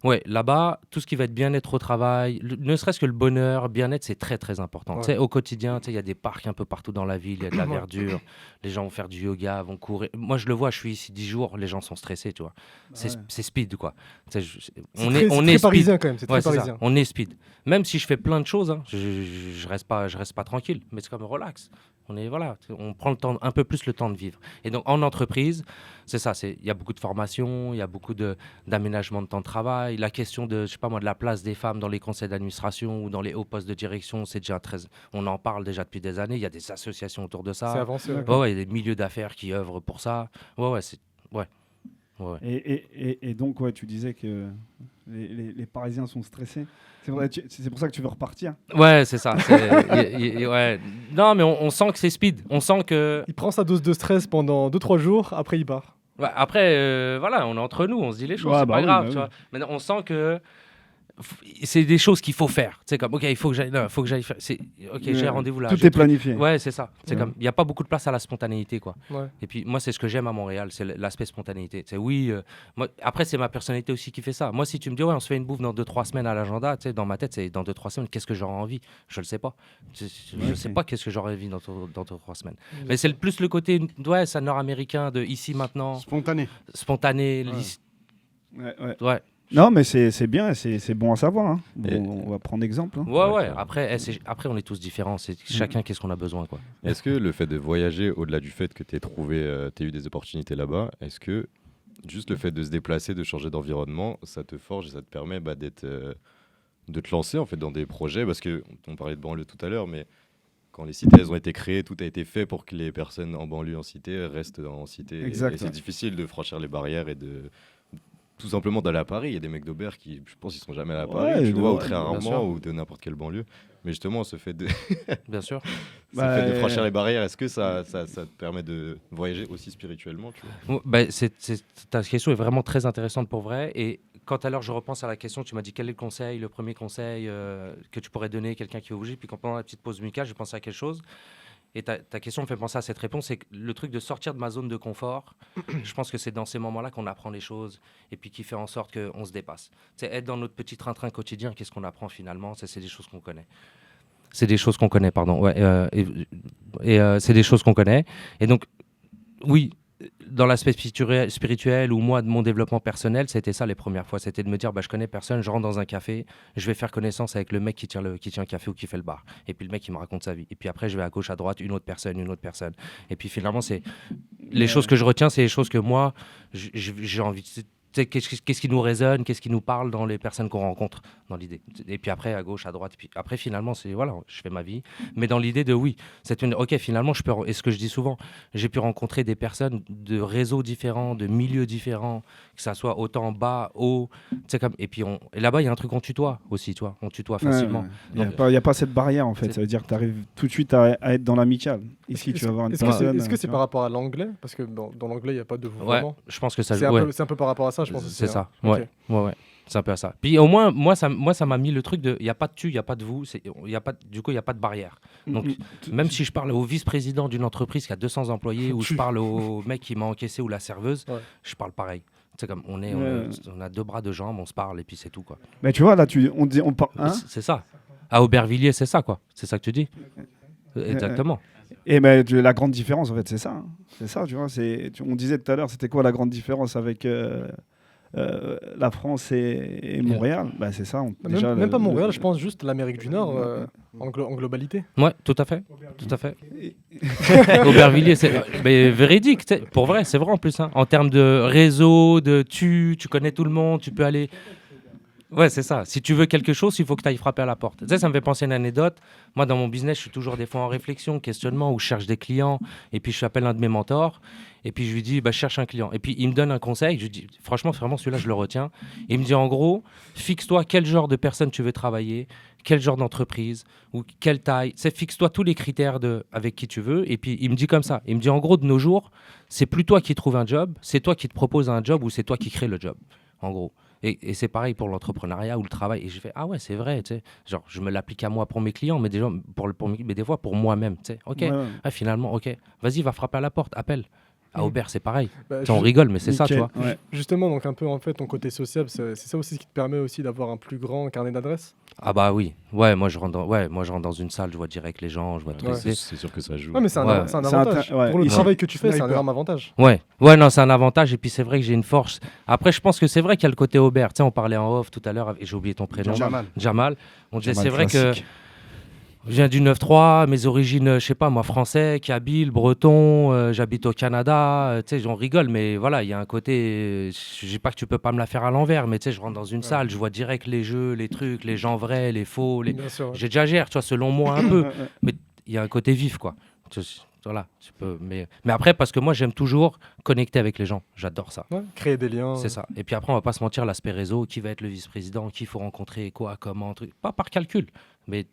Ouais, là-bas, tout ce qui va être bien-être au travail, ne serait-ce que le bonheur, bien-être, c'est très très important. Ouais. Tu sais, au quotidien, il y a des parcs un peu partout dans la ville, il y a de la Ouais. verdure, les gens vont faire du yoga, vont courir. Moi, je le vois, je suis ici 10 jours, les gens sont stressés, tu vois. C'est speed, quoi. Tu sais, on est très speed. parisien quand même, c'est Ouais, très c'est ça. parisien. On est speed. Même si je fais plein de choses, hein, je reste pas tranquille, mais c'est comme relax. On prend le temps, un peu plus le temps de vivre. Et donc en entreprise, c'est ça. Il y a beaucoup de formation, il y a beaucoup d'aménagement de temps de travail. La question de, je sais pas moi, de la place des femmes dans les conseils d'administration ou dans les hauts postes de direction, c'est déjà on en parle déjà depuis des années. Il y a des associations autour de C'est ça. avancé. ouais. Ouais, il y a des milieux d'affaires qui œuvrent pour ça. Ouais. Et donc, ouais, tu disais que les Parisiens sont stressés. C'est vrai, c'est pour ça que tu veux repartir. Ouais, c'est ça. Ouais. Non, mais on sent que c'est speed. On sent que. Il prend sa dose de stress pendant 2-3 jours, après il part. Ouais, après, on est entre nous, on se dit les choses, Ouais, c'est bah pas oui, grave. bah Tu oui. vois. Mais on sent que c'est des choses qu'il faut faire. C'est comme, ok, il faut que j'aille faire. Ok, j'ai Ouais, rendez-vous là. Tout j'ai est le truc. planifié. Ouais, c'est ça. C'est Ouais. comme, il n'y a pas beaucoup de place à la spontanéité, quoi. Ouais. Et puis moi, c'est ce que j'aime à Montréal, c'est l'aspect spontanéité. C'est oui. Moi, après, c'est ma personnalité aussi qui fait ça. Moi, si tu me dis ouais, on se fait une bouffe dans 2-3 semaines à l'agenda, tu sais, dans ma tête, c'est dans 2-3 semaines. Qu'est-ce que j'aurais envie? Je le sais pas. Je sais pas qu'est-ce que j'aurais envie dans 2-3 semaines. Mais c'est plus le côté, ouais, ça nord-américain de ici maintenant, Spontané. spontané. Ouais. Ouais. Non, mais c'est bien, c'est bon à savoir. Hein. Bon, Et- on va prendre exemple. Hein. Ouais. Après, après, on est tous différents. C'est chacun qu'est-ce qu'on a besoin, quoi. Est-ce que le fait de voyager, au-delà du fait que tu aies eu des opportunités là-bas, est-ce que juste le fait de se déplacer, de changer d'environnement, ça te forge et ça te permet de te lancer en fait dans des projets? Parce que on parlait de banlieue tout à l'heure, mais quand les cités elles ont été créées, tout a été fait pour que les personnes en banlieue, en cité, restent en cité. Exact, Et c'est ouais. difficile de franchir les barrières et de tout simplement d'aller à Paris. Il y a des mecs d'Aubert qui, je pense, ils sont jamais allés à Paris, Ouais, tu vois, ou très bien sûr. rarement, ou de n'importe quelle banlieue. Mais justement, ce fait de Bien sûr. franchir les barrières, est-ce que ça te permet de voyager aussi spirituellement, tu vois? Ta question est vraiment très intéressante pour vrai. Et quand alors je repense à la question, tu m'as dit quel est le conseil, le premier conseil que tu pourrais donner à quelqu'un qui est obligé. Puis quand pendant la petite pause musicale, je pensais à quelque chose. Et ta question me fait penser à cette réponse, c'est que le truc de sortir de ma zone de confort, je pense que c'est dans ces moments-là qu'on apprend les choses et puis qui fait en sorte qu'on se dépasse. C'est être dans notre petit train-train quotidien, qu'est-ce qu'on apprend finalement? C'est des choses qu'on connaît. C'est des choses qu'on connaît, pardon. Ouais, c'est des choses qu'on connaît. Et donc, oui, dans l'aspect spirituel ou moi, de mon développement personnel, c'était ça les premières fois. C'était de me dire, je connais personne, je rentre dans un café, je vais faire connaissance avec le mec qui tient le café ou qui fait le bar. Et puis le mec, il me raconte sa vie. Et puis après, je vais à gauche, à droite, une autre personne. Et puis finalement, les choses que je retiens, c'est les choses que moi, j'ai envie de... Qu'est-ce qui nous résonne, qu'est-ce qui nous parle dans les personnes qu'on rencontre, dans l'idée. Et puis après, à gauche, à droite. Et puis après, finalement, je fais ma vie. Mais dans l'idée de oui, ok, finalement, et ce que je dis souvent, j'ai pu rencontrer des personnes de réseaux différents, de milieux différents, que ça soit autant bas, haut. Et puis et là-bas, il y a un truc, on tutoie aussi, tu vois. On tutoie facilement. Il n'y a pas cette barrière, en fait. Ça veut dire que tu arrives tout de suite à être dans l'amical. Ici, tu vas voir une personne. Est-ce que c'est par rapport à l'anglais? Parce que dans l'anglais, il n'y a pas de vouvoiement. Je pense que ça c'est un peu par rapport à ça, je pense. C'est ça, okay. ouais. C'est un peu à ça. Puis au moins, moi, ça m'a mis le truc de, il n'y a pas de tu, il n'y a pas de vous, du coup, il n'y a pas de barrière. Donc, même si je parle au vice-président d'une entreprise qui a 200 employés, ou je parle au mec qui m'a encaissé ou la serveuse, je parle pareil. C'est comme, on a 2 bras, 2 jambes, on se parle et puis c'est tout, quoi. Mais tu vois, là, on parle... Hein, c'est ça. À Aubervilliers, c'est ça, quoi. C'est ça que tu dis. Exactement. Et mais la grande différence, en fait, c'est ça. Hein. C'est ça, tu vois. On disait tout à l'heure, c'était quoi la grande différence avec la France et Montréal? C'est ça. Même pas Montréal, je pense juste l'Amérique du Nord en globalité. Ouais, tout à fait. Aubervilliers, c'est véridique. Pour vrai, c'est vrai en plus. Hein. En termes de réseau, tu connais tout le monde, tu peux aller... Ouais, c'est ça. Si tu veux quelque chose, il faut que tu ailles frapper à la porte. Tu sais, ça me fait penser à une anecdote. Moi, dans mon business, je suis toujours des fois en réflexion, questionnement, où je cherche des clients. Et puis, je appelle un de mes mentors. Et puis, je lui dis, je cherche un client. Et puis, il me donne un conseil. Je lui dis, franchement, vraiment, celui-là, je le retiens. Et il me dit, en gros, fixe-toi quel genre de personne tu veux travailler, quel genre d'entreprise, ou quelle taille. Fixe-toi tous les critères avec qui tu veux. Et puis, il me dit comme ça. Il me dit, en gros, de nos jours, c'est plus toi qui trouves un job, c'est toi qui te proposes un job ou c'est toi qui crée le job, en gros. Et c'est pareil pour l'entrepreneuriat ou le travail. Et je fais, ah ouais, c'est vrai, tu sais. Genre, je me l'applique à moi pour mes clients, mais déjà, mais des fois pour moi-même, tu sais. Ok, finalement, ok. Vas-y, va frapper à la porte, appelle. À Aubert, c'est pareil. On rigole, mais c'est ça, tu vois. Ouais. Justement, donc un peu, en fait, ton côté social, c'est ça aussi qui te permet aussi d'avoir un plus grand carnet d'adresses? Ah bah oui. Ouais, moi je rentre dans une salle, je vois direct les gens, je vois tout. C'est sûr que ça joue. Ouais, mais c'est un avantage. Pour le travail que tu fais, c'est un énorme avantage. Ouais, non, c'est un avantage. Et puis c'est vrai que j'ai une force. Après, je pense que c'est vrai qu'il y a le côté Aubert. Tu sais, on parlait en off tout à l'heure, et j'ai oublié ton prénom. Jamal. On disait, c'est vrai que... Je viens du 9-3, mes origines, je sais pas moi, français, kabyle, breton, j'habite au Canada, tu sais, on rigole, mais voilà, il y a un côté, je dis pas que tu peux pas me la faire à l'envers, mais tu sais, je rentre dans une salle, je vois direct les jeux, les trucs, les gens vrais, les faux, j'exagère, tu vois, selon moi un peu, mais il y a un côté vif, quoi. Voilà, tu peux, mais après, parce que moi, j'aime toujours connecter avec les gens, j'adore ça. Ouais, créer des liens. C'est ça. Et puis après, on va pas se mentir, l'aspect réseau, qui va être le vice-président, qui il faut rencontrer, quoi, comment, truc, pas par calcul, mais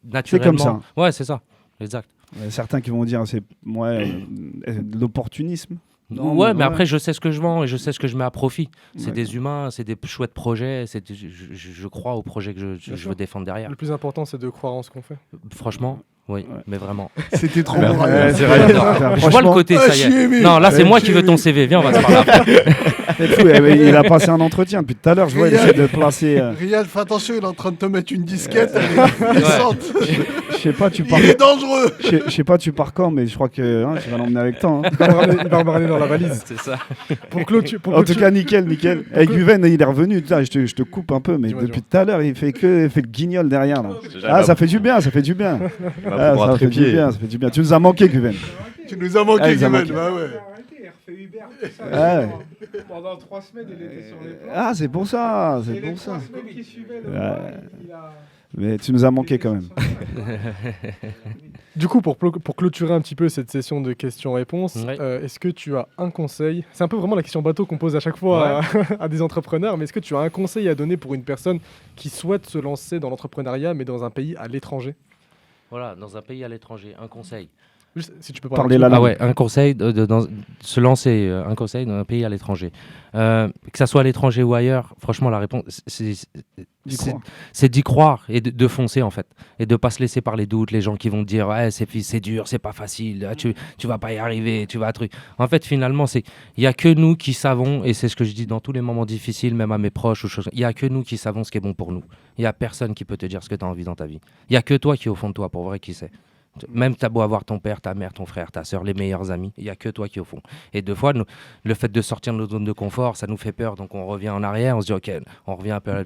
naturellement. C'est comme ça. Ouais, c'est ça, exact. Certains qui vont dire c'est de l'opportunisme. Mais après, je sais ce que je vends et je sais ce que je mets à profit. C'est des humains, c'est des chouettes projets. Je crois aux projets que je veux défendre derrière. Le plus important, c'est de croire en ce qu'on fait. Franchement, oui, mais vraiment. C'était trop bon. Je vois le côté, ça y est. Non, là, c'est moi qui veux ton CV. Viens, on va se parler. Il a passé un entretien depuis tout à l'heure. Je vois, il essaie de placer. Riyad, fais attention, il est en train de te mettre une disquette. Elle est glissante. Je sais pas, tu pars. Il est dangereux. Je sais pas, tu pars quand, mais je crois que tu vas l'emmener avec toi. Il va me ramener dans la valise. C'est ça. En tout cas, nickel. Avec Guven, il est revenu. Je te coupe un peu, mais depuis tout à l'heure, il fait le guignol derrière. Ah, ça fait du bien, ça fait du bien. Ça fait du bien. Tu nous as manqué, Guven. Tu nous as manqué, Guven. Bah ouais. Pendant 3 semaines, il était sur les plans. Ah, c'est pour ça. Et les 3 semaines qui suivaient le Mais tu nous as manqué quand même. Du coup, pour clôturer un petit peu cette session de questions-réponses, est-ce que tu as un conseil? C'est un peu vraiment la question bateau qu'on pose à chaque fois à des entrepreneurs, mais est-ce que tu as un conseil à donner pour une personne qui souhaite se lancer dans l'entrepreneuriat, mais dans un pays à l'étranger? Voilà, dans un pays à l'étranger, un conseil. Juste, si tu peux parler la langue. Un conseil de se lancer, un conseil dans un pays à l'étranger. Que ça soit à l'étranger ou ailleurs, franchement, la réponse, c'est d'y croire et de foncer en fait. Et de pas se laisser par les doutes, les gens qui vont te dire ouais, c'est dur, c'est pas facile, tu vas pas y arriver, tu vas truc. En fait, finalement, il y a que nous qui savons, et c'est ce que je dis dans tous les moments difficiles, même à mes proches, il y a que nous qui savons ce qui est bon pour nous. Il y a personne qui peut te dire ce que tu as envie dans ta vie. Il y a que toi qui au fond de toi, pour vrai, qui sait. Même t'as beau avoir ton père, ta mère, ton frère, ta soeur, les meilleurs amis, il n'y a que toi qui au fond. Et deux fois, le fait de sortir de notre zone de confort, ça nous fait peur, donc on revient en arrière, on se dit ok, on revient un peu à la...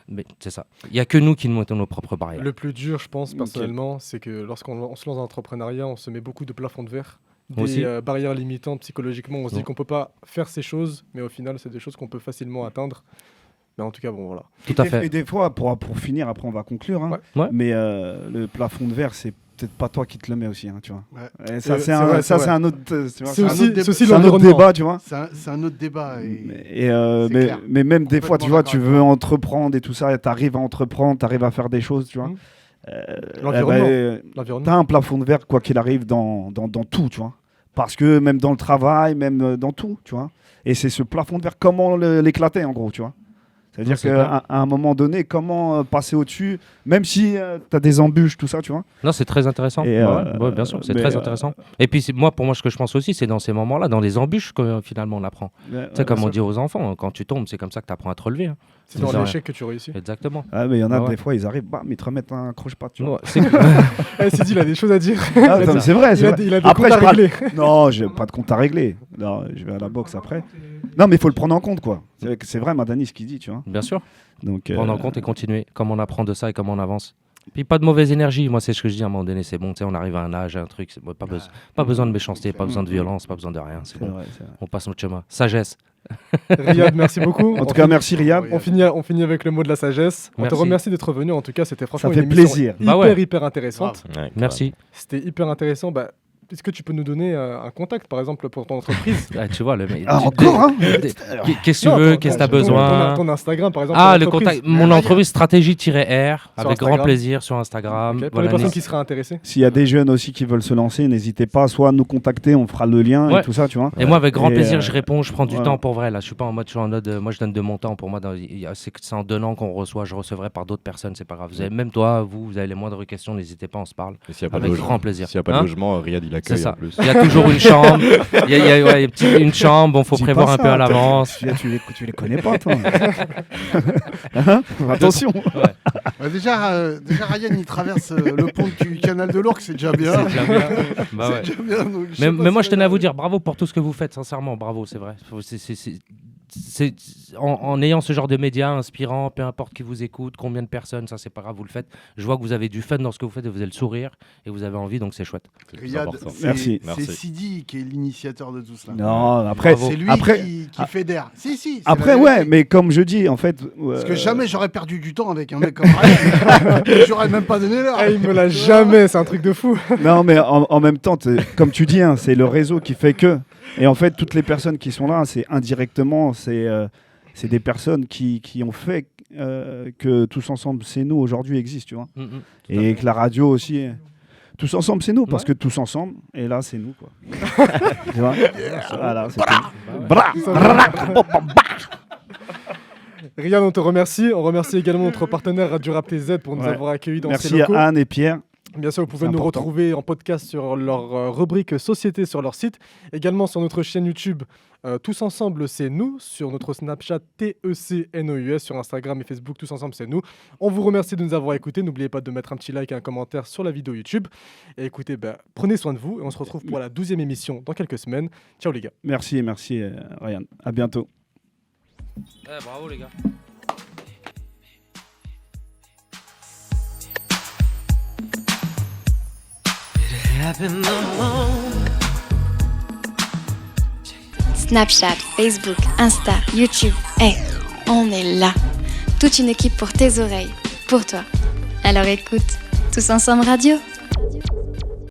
Mais c'est ça. Il n'y a que nous qui nous mettons nos propres barrières. Le plus dur, je pense, personnellement, c'est que lorsqu'on se lance dans l'entrepreneuriat, on se met beaucoup de plafonds de verre, des barrières limitantes psychologiquement. On se dit qu'on ne peut pas faire ces choses, mais au final, c'est des choses qu'on peut facilement atteindre. Mais en tout cas, bon, voilà. Tout à fait. Et des fois, pour finir, après on va conclure, hein, ouais. Mais le plafond de verre, c'est peut-être pas toi qui te le mets aussi, hein, tu vois. Ouais. Et ça, c'est un autre, tu vois, c'est aussi un autre débat, tu vois. C'est un autre débat. Mais même des fois, tu vois, tu veux entreprendre et tout ça, tu arrives à entreprendre, tu arrives à faire des choses, tu vois. L'environnement. Tu as un plafond de verre, quoi qu'il arrive, dans tout, tu vois. Parce que même dans le travail, même dans tout, tu vois. Et c'est ce plafond de verre, comment l'éclater, en gros, tu vois. C'est-à-dire qu'à un moment donné, comment passer au-dessus, même si tu as des embûches, tout ça, tu vois. Non, c'est très intéressant. Bien sûr, c'est très intéressant. Et puis, pour moi, ce que je pense aussi, c'est dans ces moments-là, dans les embûches, que finalement, on apprend. C'est comme on dit aux enfants, quand tu tombes, c'est comme ça que tu apprends à te relever. Hein. C'est dans l'échec que tu réussis. Exactement. Ah, mais il y en a des fois, ils arrivent, ils te remettent un croche-patte, tu vois. Sidi, il a des choses à dire. C'est vrai. Il a des comptes à régler. Non, j'ai pas de compte à régler. Non, je vais à la boxe après. Non, mais il faut le prendre en compte, quoi. C'est vrai, Madani, ce qu'il dit, tu vois. Bien sûr. Donc, prendre en compte et continuer. Comment on apprend de ça et comment on avance. Puis pas de mauvaise énergie. Moi, c'est ce que je dis à un moment donné. C'est bon, tu sais, on arrive à un âge, à un truc. Pas besoin de méchanceté, pas besoin de violence, pas besoin de rien. C'est bon. Vrai. On passe notre chemin. Sagesse. Riyad, merci beaucoup. En tout cas, merci Riyad. On finit avec le mot de la sagesse. On te remercie d'être venu. En tout cas, c'était franchement une émission hyper intéressante. Ouais, merci. C'était hyper intéressant. Est-ce que tu peux nous donner un contact, par exemple, pour ton entreprise? Tu vois, encore, hein. Qu'est-ce que tu veux? Qu'est-ce que tu as besoin? Ton Instagram, par exemple. Le contact. Mon entreprise stratégie-R, avec grand plaisir sur Instagram. Okay. Pour les personnes qui seraient intéressées. S'il y a des jeunes aussi qui veulent se lancer, n'hésitez pas soit à nous contacter, on fera le lien et tout ça, tu vois. Et moi, avec grand plaisir, je réponds, je prends du temps pour vrai. Là, je suis pas en mode, moi, je donne de mon temps. Pour moi, c'est en donnant qu'on reçoit. Je recevrai par d'autres personnes, c'est pas grave. Même toi, vous avez les moindres questions, n'hésitez pas, on se parle. Avec grand plaisir. S'il n'y a pas de logement, Riyad, il accueille en plus. Il y a toujours une chambre. Il y a une chambre, il faut prévoir un peu à l'avance. Tu les connais pas, toi. Attention. Déjà, Ryan, il traverse le pont du canal de l'Ourcq, c'est déjà bien. C'est déjà bien. Mais moi, je tenais à vous dire bravo pour tout ce que vous faites, sincèrement, bravo, c'est vrai. En ayant ce genre de médias inspirants, peu importe qui vous écoute, combien de personnes, ça c'est pas grave, vous le faites. Je vois que vous avez du fun dans ce que vous faites, vous avez le sourire et vous avez envie, donc c'est chouette. Riyad, merci. C'est Sidi qui est l'initiateur de tout cela. Non, après c'est lui qui fédère. Si. Après, ouais, mais comme je dis, en fait. Parce que jamais j'aurais perdu du temps avec un mec comme Ryan. J'aurais même pas donné l'heure. Il me l'a jamais, c'est un truc de fou. Non, mais en même temps, comme tu dis, hein, c'est le réseau qui fait que. Et en fait, toutes les personnes qui sont là, c'est indirectement, c'est des personnes qui ont fait que Tous Ensemble, c'est nous, aujourd'hui, existe, tu vois. Et que la radio aussi. Tous Ensemble, c'est nous, parce que Tous Ensemble, et là, c'est nous, quoi. Tu vois. Voilà, c'est Riyad, on te remercie. On remercie également notre partenaire Radio Rap TZ pour nous avoir accueillis dans ces locaux. Merci à Anne et Pierre. Bien sûr, vous pouvez nous retrouver en podcast sur leur rubrique Société sur leur site. Également sur notre chaîne YouTube Tous Ensemble, c'est nous. Sur notre Snapchat TECNOUS. Sur Instagram et Facebook, Tous Ensemble, c'est nous. On vous remercie de nous avoir écoutés. N'oubliez pas de mettre un petit like et un commentaire sur la vidéo YouTube. Et écoutez, prenez soin de vous. Et on se retrouve pour la 12e émission dans quelques semaines. Ciao les gars. Merci Ryan. À bientôt. Bravo les gars. Snapchat, Facebook, Insta, YouTube. On est là. Toute une équipe pour tes oreilles, pour toi. Alors écoute, Tous Ensemble Radio.